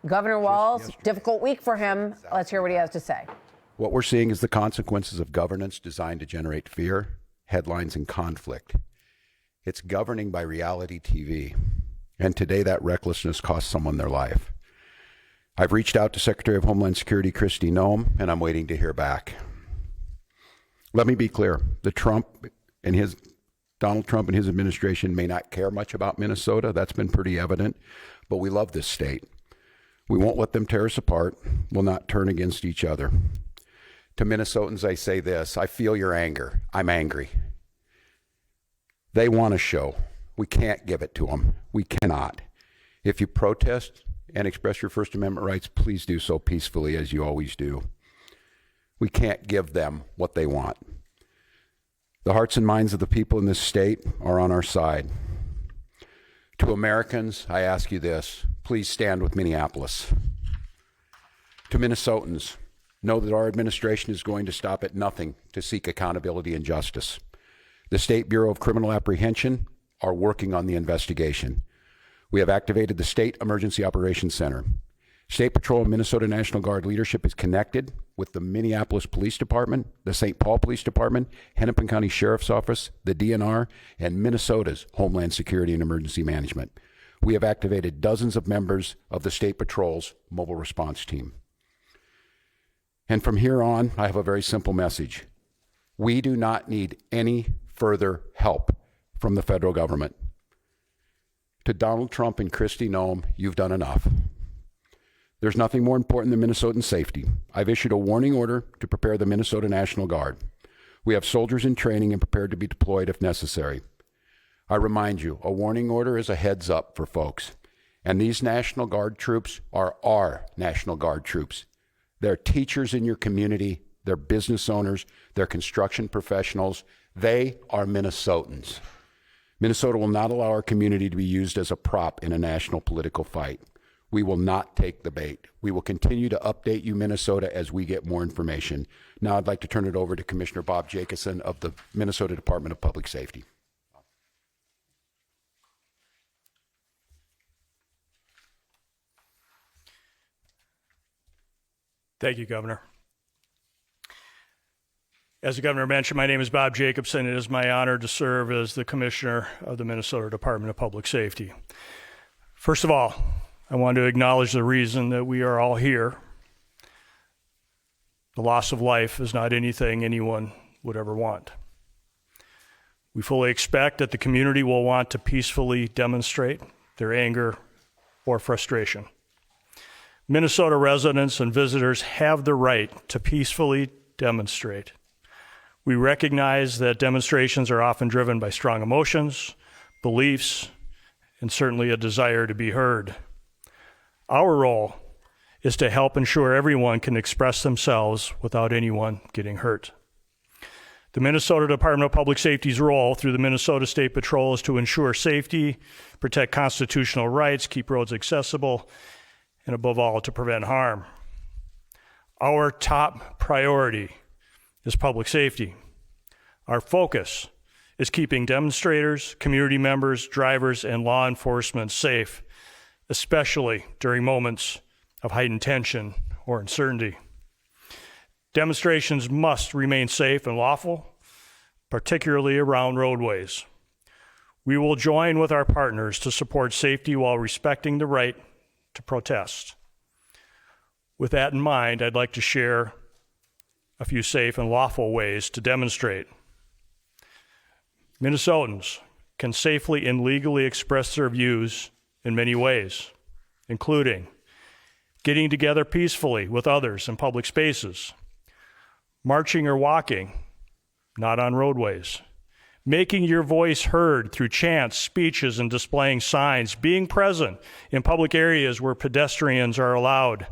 Governor Walz, difficult week for him. Let's hear what he has to say. What we're seeing is the consequences of governance designed to generate fear, headlines, and conflict. It's governing by reality TV. And today that recklessness cost someone their life. I've reached out to Secretary of Homeland Security Kristi Noem, and I'm waiting to hear back. Let me be clear. Donald Trump and his administration may not care much about Minnesota. That's been pretty evident. But we love this state. We won't let them tear us apart. We'll not turn against each other. To Minnesotans, I say this. I feel your anger. I'm angry. They want a show. We can't give it to them. We cannot. If you protest and express your First Amendment rights, please do so peacefully, as you always do. We can't give them what they want. The hearts and minds of the people in this state are on our side. To Americans, I ask you this. Please stand with Minneapolis. To Minnesotans, know that our administration is going to stop at nothing to seek accountability and justice. The State Bureau of Criminal Apprehension are working on the investigation. We have activated the State Emergency Operations Center. State Patrol and Minnesota National Guard leadership is connected with the Minneapolis Police Department, the St. Paul Police Department, Hennepin County Sheriff's Office, the DNR, and Minnesota's Homeland Security and Emergency Management. We have activated dozens of members of the State Patrol's mobile response team. And from here on, I have a very simple message. We do not need any further help from the federal government. To Donald Trump and Kristi Noem, you've done enough. There's nothing more important than Minnesotan safety. I've issued a warning order to prepare the Minnesota National Guard. We have soldiers in training and prepared to be deployed if necessary. I remind you, a warning order is a heads up for folks. And these National Guard troops are our National Guard troops. They're teachers in your community, they're business owners, they're construction professionals. They are Minnesotans. Minnesota will not allow our community to be used as a prop in a national political fight. We will not take the bait. We will continue to update you, Minnesota, as we get more information. Now I'd like to turn it over to Commissioner Bob Jacobson of the Minnesota Department of Public Safety. Thank you, Governor. As the Governor mentioned, my name is Bob Jacobson. It is my honor to serve as the Commissioner of the Minnesota Department of Public Safety. First of all, I want to acknowledge the reason that we are all here. The loss of life is not anything anyone would ever want. We fully expect that the community will want to peacefully demonstrate their anger or frustration. Minnesota residents and visitors have the right to peacefully demonstrate. We recognize that demonstrations are often driven by strong emotions, beliefs, and certainly a desire to be heard. Our role is to help ensure everyone can express themselves without anyone getting hurt. The Minnesota Department of Public Safety's role through the Minnesota State Patrol is to ensure safety, protect constitutional rights, keep roads accessible, and above all, to prevent harm. Our top priority is public safety. Our focus is keeping demonstrators, community members, drivers, and law enforcement safe, especially during moments of heightened tension or uncertainty. Demonstrations must remain safe and lawful, particularly around roadways. We will join with our partners to support safety while respecting the right to protest. With that in mind, I'd like to share a few safe and lawful ways to demonstrate. Minnesotans can safely and legally express their views in many ways, including getting together peacefully with others in public spaces, marching or walking, not on roadways, making your voice heard through chants, speeches, and displaying signs, being present in public areas where pedestrians are allowed,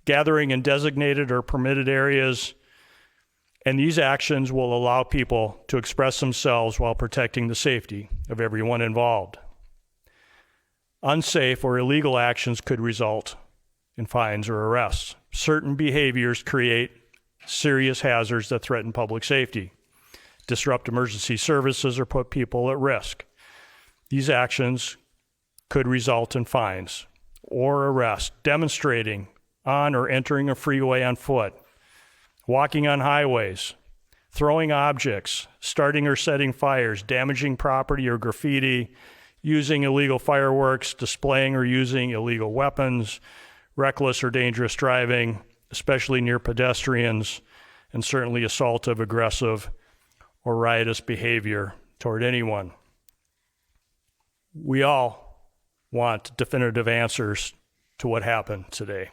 gathering in designated or permitted areas, and these actions will allow people to express themselves while protecting the safety of everyone involved. Unsafe or illegal actions could result in fines or arrests. Certain behaviors create serious hazards that threaten public safety, disrupt emergency services, or put people at risk. These actions could result in fines or arrest, demonstrating on or entering a freeway on foot, walking on highways, throwing objects, starting or setting fires, damaging property or graffiti, using illegal fireworks, displaying or using illegal weapons, reckless or dangerous driving, especially near pedestrians, and certainly assaultive, aggressive, or riotous behavior toward anyone. We all want definitive answers to what happened today.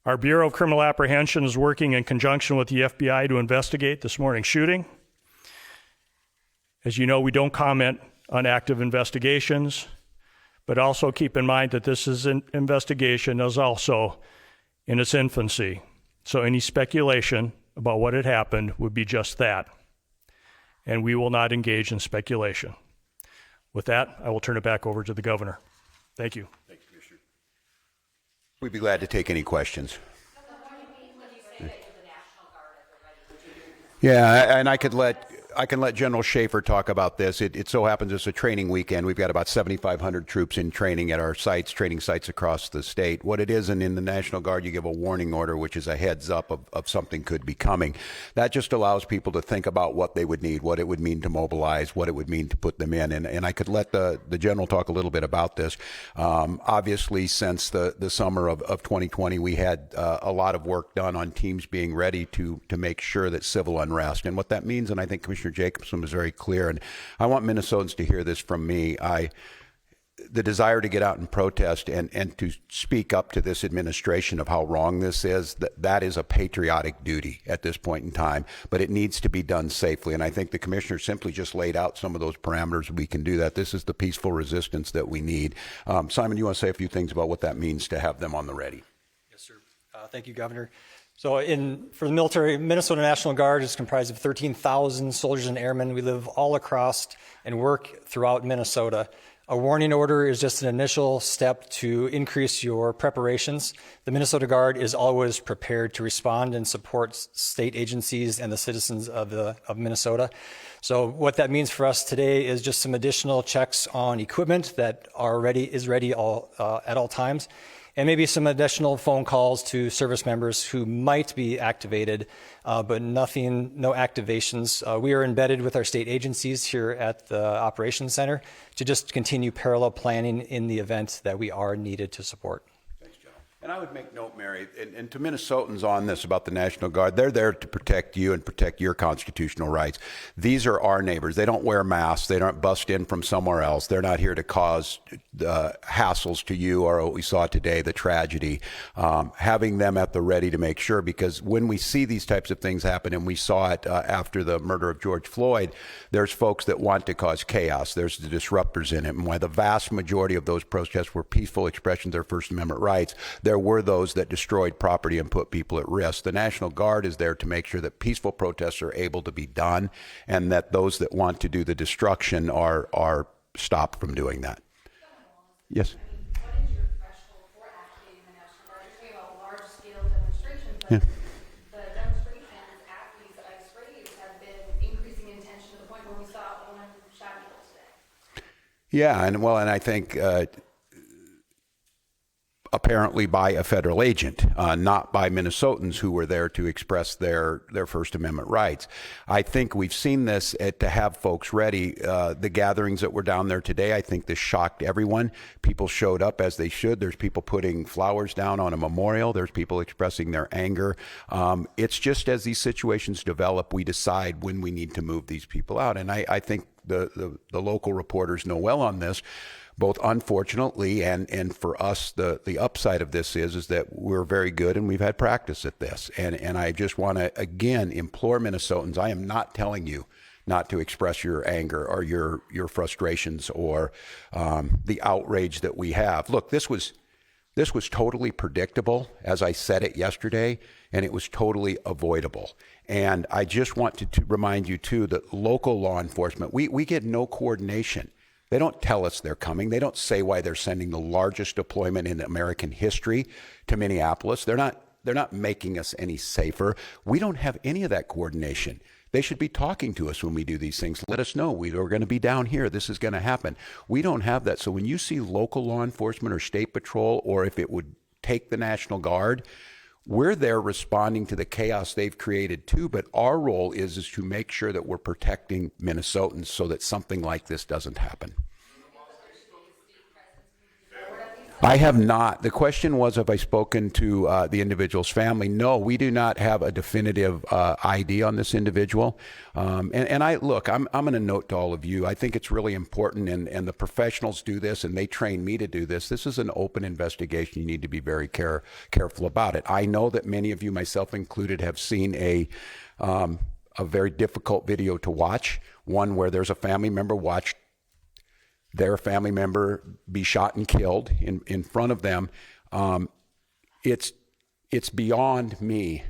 Our Bureau of Criminal Apprehension is working in conjunction with the FBI to investigate this morning's shooting. As you know, we don't comment on active investigations, but also keep in mind that this is an investigation is also in its infancy. So any speculation about what had happened would be just that. And we will not engage in speculation. With that, I will turn it back over to the governor. Thank you. Thanks, Commissioner. We'd be glad to take any questions. Yeah, and I can let General Schaefer talk about this. It so happens it's a training weekend. We've got about 7,500 troops in training at our sites, training sites across the state. What it is, and in the National Guard, you give a warning order, which is a heads up of something could be coming. That just allows people to think about what they would need, what it would mean to mobilize, what it would mean to put them in. And I could let the General talk a little bit about this. Obviously, since the summer of 2020, we had a lot of work done on teams being ready to make sure that civil unrest. And what that means, and I think Commissioner Jacobson was very clear, and I want Minnesotans to hear this from me. The desire to get out and protest and to speak up to this administration of how wrong this is, that is a patriotic duty at this point in time, but it needs to be done safely. And I think the commissioner simply just laid out some of those parameters. We can do that. This is the peaceful resistance that we need. Simon, you want to say a few things about what that means to have them on the ready? Yes, sir. Thank you, Governor. So for the military, Minnesota National Guard is comprised of 13,000 soldiers and airmen. We live all across and work throughout Minnesota. A warning order is just an initial step to increase your preparations. The Minnesota Guard is always prepared to respond and support state agencies and the citizens of Minnesota. So what that means for us today is just some additional checks on equipment that is ready at all times, and maybe some additional phone calls to service members who might be activated, but no activations. We are embedded with our state agencies here at the Operations Center to just continue parallel planning in the event that we are needed to support. And I would make note, Mary, and to Minnesotans on this about the National Guard, they're there to protect you and protect your constitutional rights. These are our neighbors. They don't wear masks. They don't bust in from somewhere else. They're not here to cause hassles to you or what we saw today, the tragedy. Having them at the ready to make sure, because when we see these types of things happen, and we saw it after the murder of George Floyd, there's folks that want to cause chaos. There's the disruptors in it. And while the vast majority of those protests were peaceful expressions of their First Amendment rights, there were those that destroyed property and put people at risk. The National Guard is there to make sure that peaceful protests are able to be done, and that those that want to do the destruction are stopped from doing that. Yes? What is your threshold for activating the National Guard? You're talking about large-scale demonstrations, but the demonstrations at these ICE raids have been increasing in tension to the point where we saw one shot people today. Yeah, and I think apparently by a federal agent, not by Minnesotans who were there to express their First Amendment rights. I think we've seen this to have folks ready. The gatherings that were down there today, I think this shocked everyone. People showed up as they should. There's people putting flowers down on a memorial. There's people expressing their anger. It's just as these situations develop, we decide when we need to move these people out. And I think the local reporters know well on this. Both unfortunately and for us, the upside of this is that we're very good and we've had practice at this. And I just want to, again, implore Minnesotans, I am not telling you not to express your anger or your frustrations or the outrage that we have. Look, this was totally predictable, as I said it yesterday, and it was totally avoidable. And I just want to remind you, too, that local law enforcement, we get no coordination. They don't tell us they're coming. They don't say why they're sending the largest deployment in American history to Minneapolis. They're not making us any safer. We don't have any of that coordination. They should be talking to us when we do these things. Let us know we're going to be down here. This is going to happen. We don't have that. So when you see local law enforcement or state patrol, or if it would take the National Guard, we're there responding to the chaos they've created too. But our role is to make sure that we're protecting Minnesotans so that something like this doesn't happen. I have not. The question was, have I spoken to the individual's family? No, we do not have a definitive ID on this individual. And I look, I'm going to note to all of you, I think it's really important, and the professionals do this, and they train me to do this. This is an open investigation. You need to be very careful about it. I know that many of you, myself included, have seen a very difficult video to watch, one where there's a family member watched their family member be shot and killed in front of them. It's beyond me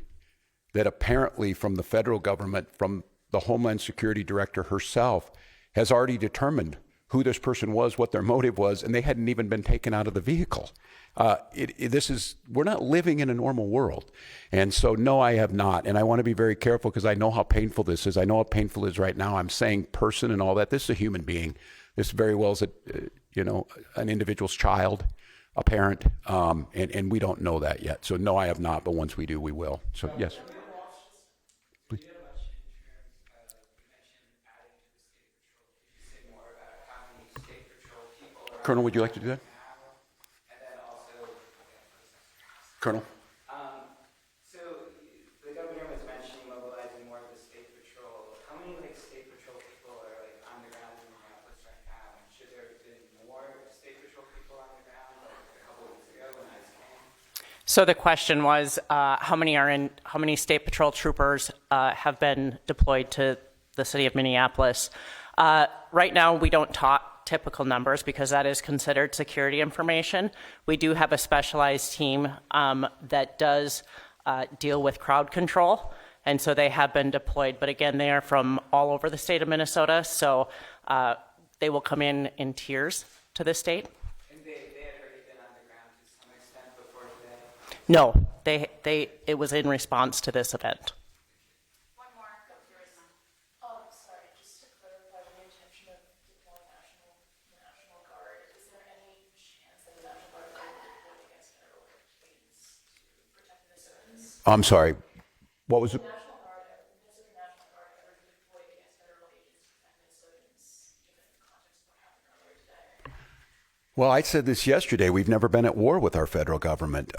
that apparently from the federal government, from the Homeland Security Director herself, has already determined who this person was, what their motive was, and they hadn't even been taken out of the vehicle. We're not living in a normal world. And so, no, I have not. And I want to be very careful because I know how painful this is. I know how painful it is right now. I'm saying person and all that. This is a human being. This very well is an individual's child, a parent, and we don't know that yet. So no, I have not, but once we do, we will. So yes. Please. Colonel, would you like to do that? Colonel. So the governor was mentioning mobilizing more of the state patrol. How many state patrol people are on the ground in Minneapolis right now? And should there have been more state patrol people on the ground a couple weeks ago when I.C.E. came? So the question was, how many state patrol troopers have been deployed to the city of Minneapolis? Right now, we don't talk typical numbers because that is considered security information. We do have a specialized team that does deal with crowd control, and so they have been deployed. But again, they are from all over the state of Minnesota, so they will come in tiers to the state. And they had already been on the ground to some extent before today? No, it was in response to this event. One more. Sorry, just to clarify the intention of deploying the National Guard, is there any chance that the National Guard will be deployed against federal agents to protect Minnesotans? I'm sorry. What was it? Has the National Guard ever been deployed against federal agents to protect Minnesotans, given the context of what happened earlier today? Well, I said this yesterday. We've never been at war with our federal government.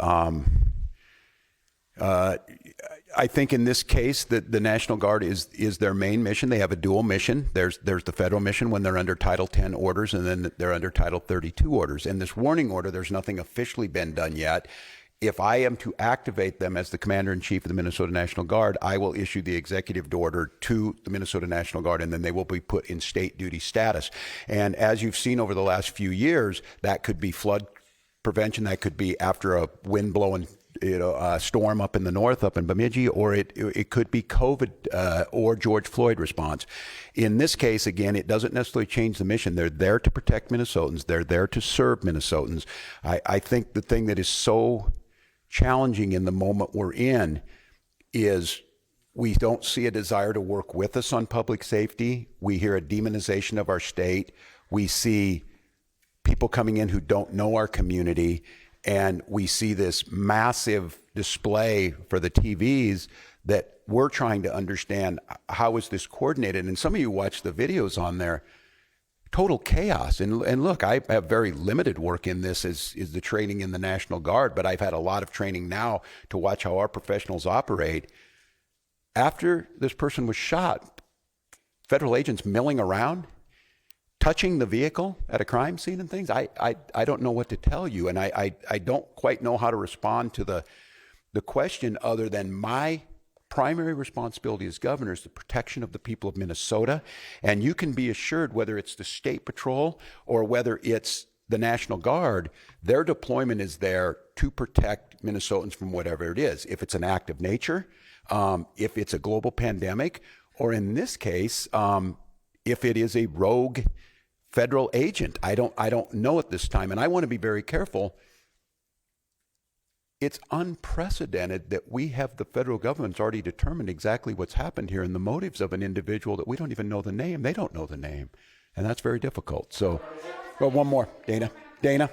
I think in this case that the National Guard is their main mission. They have a dual mission. There's the federal mission when they're under Title 10 orders, and then they're under Title 32 orders. And this warning order, there's nothing officially been done yet. If I am to activate them as the Commander-in-Chief of the Minnesota National Guard, I will issue the executive order to the Minnesota National Guard, and then they will be put in state duty status. And as you've seen over the last few years, that could be flood prevention, that could be after a wind-blowing storm up in the north, up in Bemidji, or it could be COVID or George Floyd response. In this case, again, it doesn't necessarily change the mission. They're there to protect Minnesotans. They're there to serve Minnesotans. I think the thing that is so challenging in the moment we're in is we don't see a desire to work with us on public safety. We hear a demonization of our state. We see people coming in who don't know our community. And we see this massive display for the TVs that we're trying to understand how is this coordinated. And some of you watch the videos on there, total chaos. And look, I have very limited work in this is the training in the National Guard, but I've had a lot of training now to watch how our professionals operate. After this person was shot, federal agents milling around, touching the vehicle at a crime scene and things, I don't know what to tell you. And I don't quite know how to respond to the question other than my primary responsibility as governor is the protection of the people of Minnesota. And you can be assured whether it's the state patrol or whether it's the National Guard, their deployment is there to protect Minnesotans from whatever it is. If it's an act of nature, if it's a global pandemic, or in this case, if it is a rogue federal agent. I don't know at this time, and I want to be very careful. it's unprecedented that we have the federal government's already determined exactly what's happened here and the motives of an individual that we don't even know the name. They don't know the name. And that's very difficult. So, well, one more, Dana. Dana.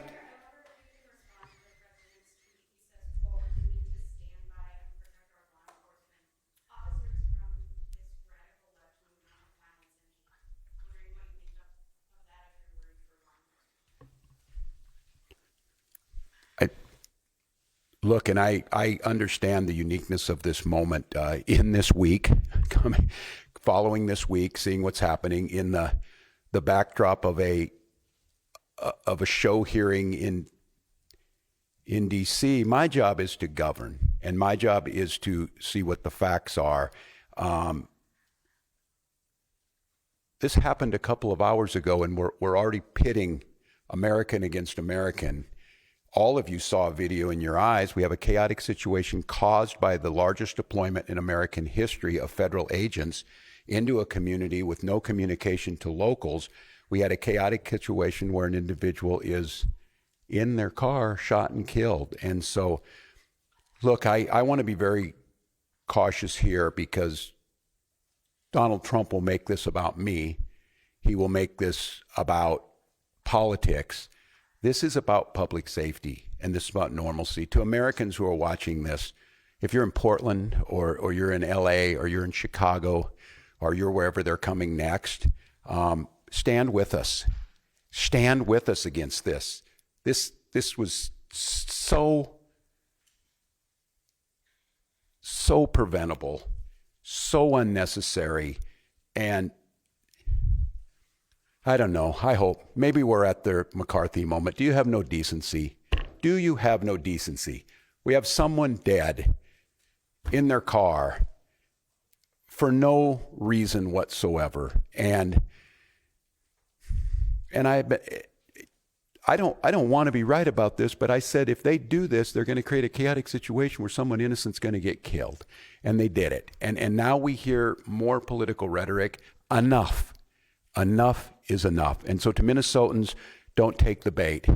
Look, and I understand the uniqueness of this moment in this week, following this week, seeing what's happening in the backdrop of a show hearing in D.C. My job is to govern, and my job is to see what the facts are. This happened a couple of hours ago, and we're already pitting American against American. All of you saw a video in your eyes. We have a chaotic situation caused by the largest deployment in American history of federal agents into a community with no communication to locals. We had a chaotic situation where an individual is in their car, shot and killed. And so, look, I want to be very cautious here because Donald Trump will make this about me. He will make this about politics. This is about public safety, and this is about normalcy. To Americans who are watching this, if you're in Portland or you're in LA or you're in Chicago or you're wherever they're coming next, stand with us. Stand with us against this. This was so preventable, so unnecessary, and I don't know. I hope. Maybe we're at the McCarthy moment. Do you have no decency? Do you have no decency? We have someone dead in their car for no reason whatsoever. And I don't want to be right about this, but I said if they do this, they're going to create a chaotic situation where someone innocent's going to get killed. And they did it. And now we hear more political rhetoric. Enough. Enough is enough. And so to Minnesotans, don't take the bait.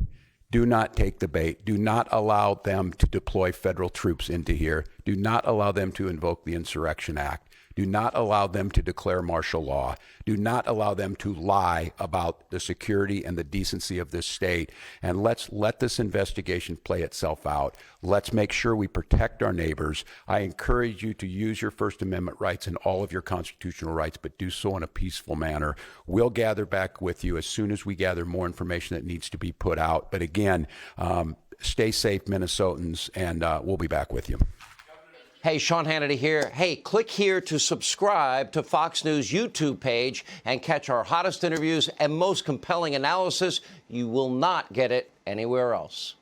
Do not take the bait. Do not allow them to deploy federal troops into here. Do not allow them to invoke the Insurrection Act. Do not allow them to declare martial law. Do not allow them to lie about the security and the decency of this state. And let's let this investigation play itself out. Let's make sure we protect our neighbors. I encourage you to use your First Amendment rights and all of your constitutional rights, but do so in a peaceful manner. We'll gather back with you as soon as we gather more information that needs to be put out. But again, stay safe, Minnesotans, and we'll be back with you. Hey, Sean Hannity here. Hey, click here to subscribe to Fox News YouTube page and catch our hottest interviews and most compelling analysis. You will not get it anywhere else.